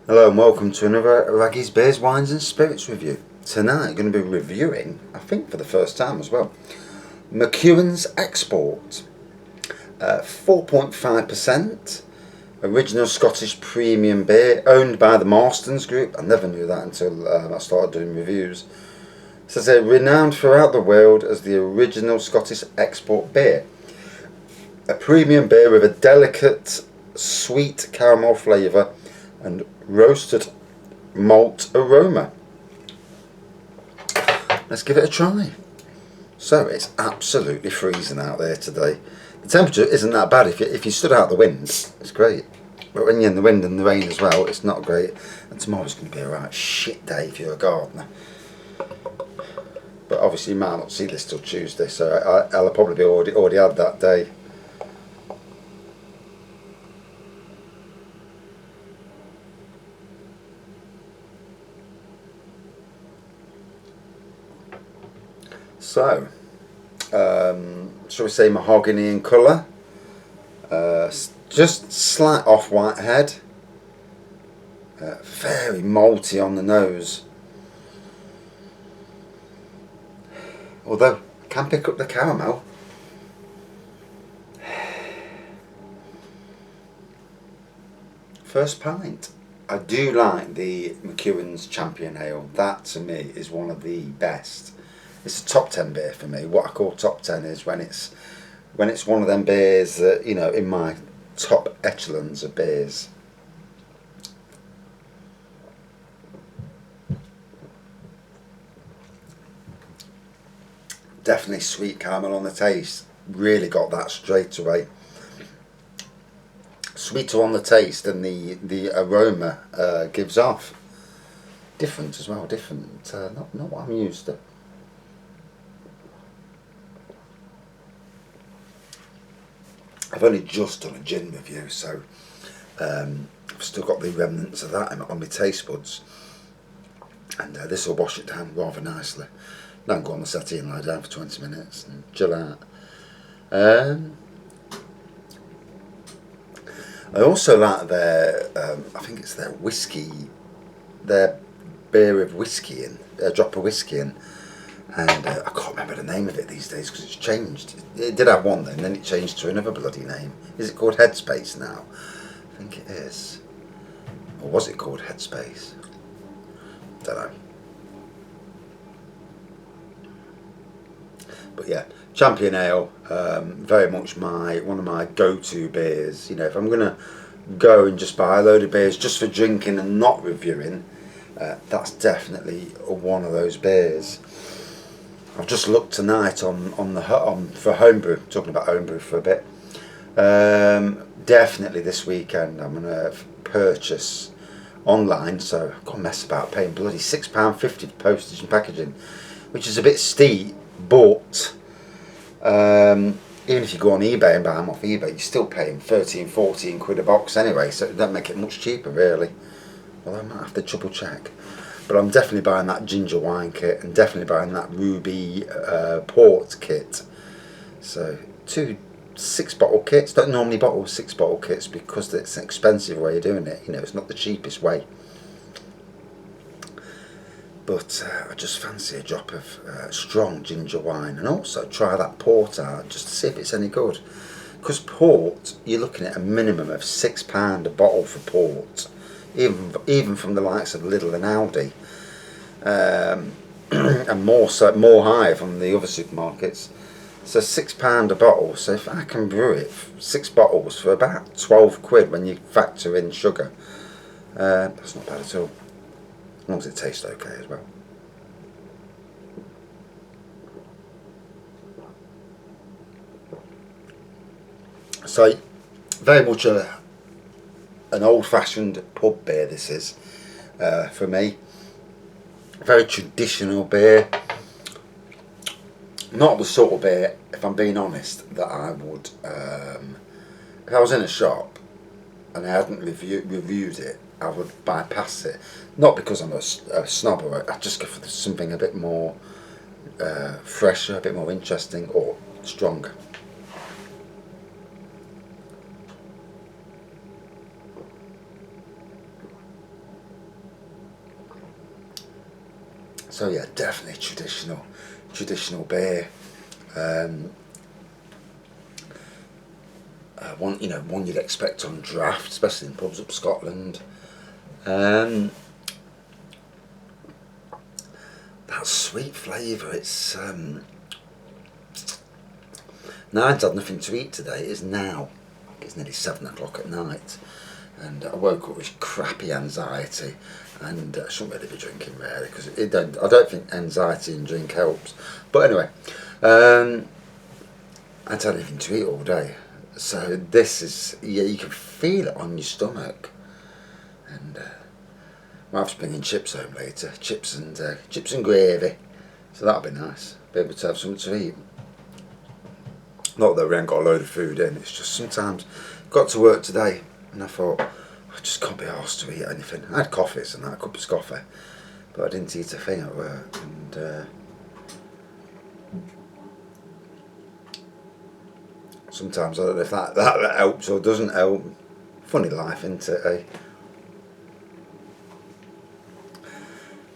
Hello and welcome to another Raggy's Beers, Wines and Spirits review. Tonight I'm going to be reviewing, I think for the first time as well, McEwans Export. 4.5% original Scottish premium beer owned by the Marstons Group. I never knew that until I started doing reviews. It says they're renowned throughout the world as the original Scottish export beer. A premium beer with a delicate sweet caramel flavour and roasted malt aroma. Let's give it a try. So it's absolutely freezing out there today. The temperature isn't that bad if you stood out the wind. It's great, but when you're in the wind and the rain as well, it's not great. And tomorrow's going to be a right shit day if you're a gardener. But obviously you might not see this till Tuesday, so I'll probably be already had that day. So, shall we say mahogany in colour, just slight off-white head, very malty on the nose, although I can pick up the caramel. First pint. I do like the McEwans Champion Ale. That to me is one of the best. It's a top 10 beer for me. What I call top 10 is when it's one of them beers that, you know, in my top echelons of beers. Definitely sweet caramel on the taste. Really got that straight away. Sweeter on the taste than the aroma gives off. Different as well. Different. Not what I'm used to. I've only just done a gin review, so I've still got the remnants of that on my taste buds, and this will wash it down rather nicely. Now I can go on the settee and lie down for 20 minutes and chill out. I also like their, I think it's their whiskey, their beer of whiskey in, a drop of whiskey in. And I can't remember the name of it these days because it's changed. It did have one then, and then it changed to another bloody name. Is it called Headspace now? I think it is. Or was it called Headspace? Don't know. But yeah, Champion Ale, very much one of my go-to beers. You know, if I'm gonna go and just buy a load of beers just for drinking and not reviewing, that's definitely one of those beers. I've just looked tonight for homebrew. Talking about homebrew for a bit. Definitely this weekend I'm gonna purchase online. So I've got to mess about paying bloody £6.50 for postage and packaging, which is a bit steep. But even if you go on eBay and buy them off eBay, you're still paying 13-14 quid a box anyway. So it doesn't make it much cheaper really. Well, I might have to double check. But I'm definitely buying that ginger wine kit and definitely buying that ruby port kit. So 2 6-bottle kits. Don't normally bottle 6-bottle kits because it's an expensive way of doing it. You know, it's not the cheapest way. But I just fancy a drop of strong ginger wine and also try that port out just to see if it's any good. Because port, you're looking at a minimum of £6 a bottle for port. Even from the likes of Lidl and Aldi, and more high from the other supermarkets. So £6 a bottle. So if I can brew it 6 bottles for about 12 quid when you factor in sugar, that's not bad at all. As long as it tastes okay as well. So very much an old-fashioned pub beer this is, for me. Very traditional beer. Not the sort of beer, if I'm being honest, that I would, if I was in a shop and I hadn't reviewed it, I would bypass it. Not because I'm a snob, or I just go for something a bit more fresher, a bit more interesting or stronger. So yeah, definitely traditional beer. One you'd expect on draft, especially in pubs up Scotland. That sweet flavour, it's now I've had nothing to eat today. It's now. It's nearly 7 o'clock at night, and I woke up with crappy anxiety, and I shouldn't really be drinking really, because I don't think anxiety and drink helps. But anyway, I had anything to eat all day, so this is, yeah, you can feel it on your stomach, and might have to bring in chips home later, chips and gravy, so that'll be nice. Be able to have something to eat. Not that we ain't got a load of food in, it's just sometimes got to work today and I thought I just can't be arsed to eat anything. I had coffees and that, a cup of coffee, but I didn't eat a thing at work, and sometimes I don't know if that helps or doesn't help. Funny life, isn't it, eh?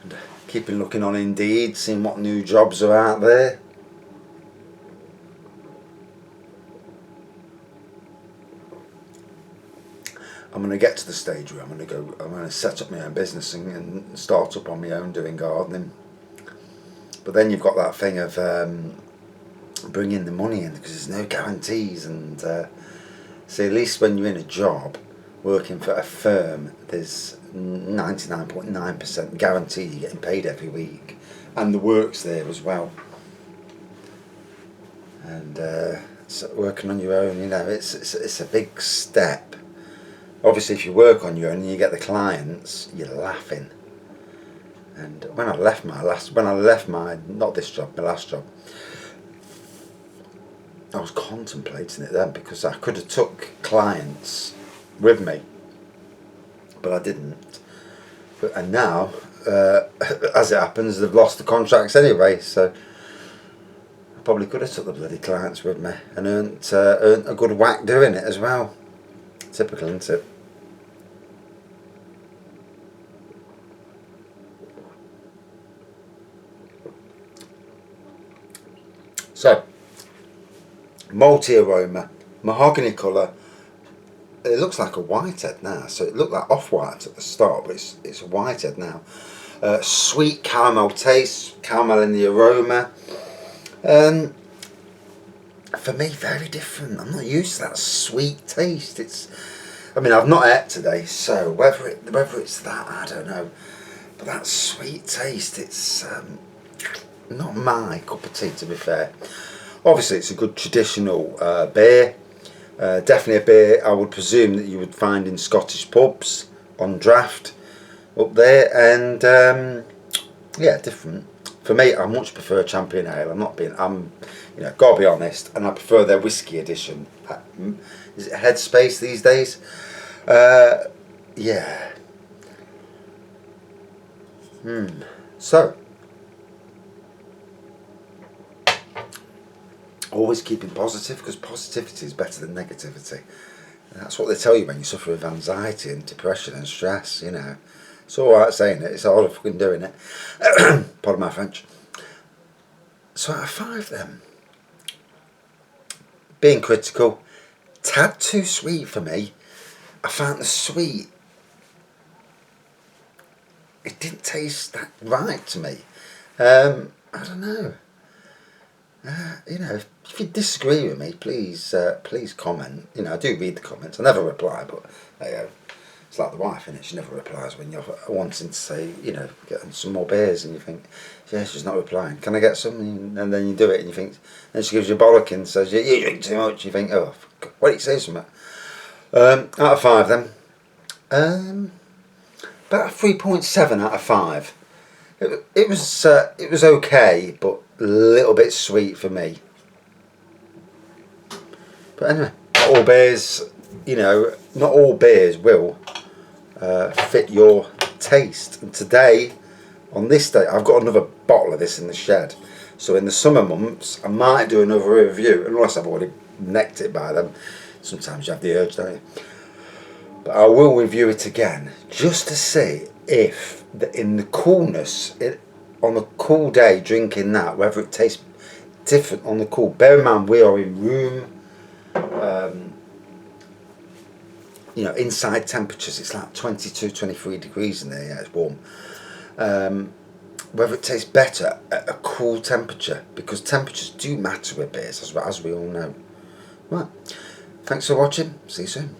And keeping looking on Indeed, seeing what new jobs are out there. I'm going to get to the stage where I'm going to set up my own business and start up on my own doing gardening. But then you've got that thing of bringing the money in, because there's no guarantees, and see, at least when you're in a job working for a firm, there's 99.9% guarantee you're getting paid every week, and the work's there as well. And so working on your own, it's a big step. Obviously, if you work on your own and you get the clients, you're laughing. And when I left my last job, I was contemplating it then, because I could have took clients with me, but I didn't. And now, as it happens, they've lost the contracts anyway, so I probably could have took the bloody clients with me and earned a good whack doing it as well. Typical, isn't it? So, Malty aroma, mahogany colour. It looks like a whitehead now, so it looked like off-white at the start, but it's a whitehead now. Sweet caramel taste, caramel in the aroma. For me, very different. I'm not used to that sweet taste. I've not ate today, so whether it's that, I don't know. But that sweet taste, it's not my cup of tea, to be fair. Obviously, it's a good traditional beer. Definitely a beer I would presume that you would find in Scottish pubs on draft up there, and yeah, different. For me, I much prefer Champion Ale. Gotta be honest, and I prefer their whiskey edition. Is it Headspace these days? Yeah. So, always keeping positive, because positivity is better than negativity. And that's what they tell you when you suffer with anxiety and depression and stress, It's alright saying it, it's hard fucking doing it. Pardon my French. So out of 5 then, being critical, tad too sweet for me. I found the sweet, it didn't taste that right to me. I don't know. If you disagree with me, please comment. I do read the comments. I never reply, but it's like the wife, innit? She never replies when you're wanting to say, getting some more beers, and you think, yeah, she's not replying. Can I get some? And then you do it, and you think, then she gives you a bollock and says, you drink too much. You think, oh, why don't you say something? Out of 5 then, about a 3.7 out of 5. It was okay, but a little bit sweet for me. But anyway, not all beers will fit your taste. And today, on this day, I've got another bottle of this in the shed. So in the summer months, I might do another review, unless I've already necked it by then. Sometimes you have the urge, don't you? But I will review it again, just to see if in the coolness on a cool day drinking that, whether it tastes different on the cool. Bear in mind we are in room, you know, inside temperatures. It's like 22, 23 degrees in there. Yeah, it's warm. Whether it tastes better at a cool temperature, because temperatures do matter with beers, as we all know. Right, thanks for watching. See you soon.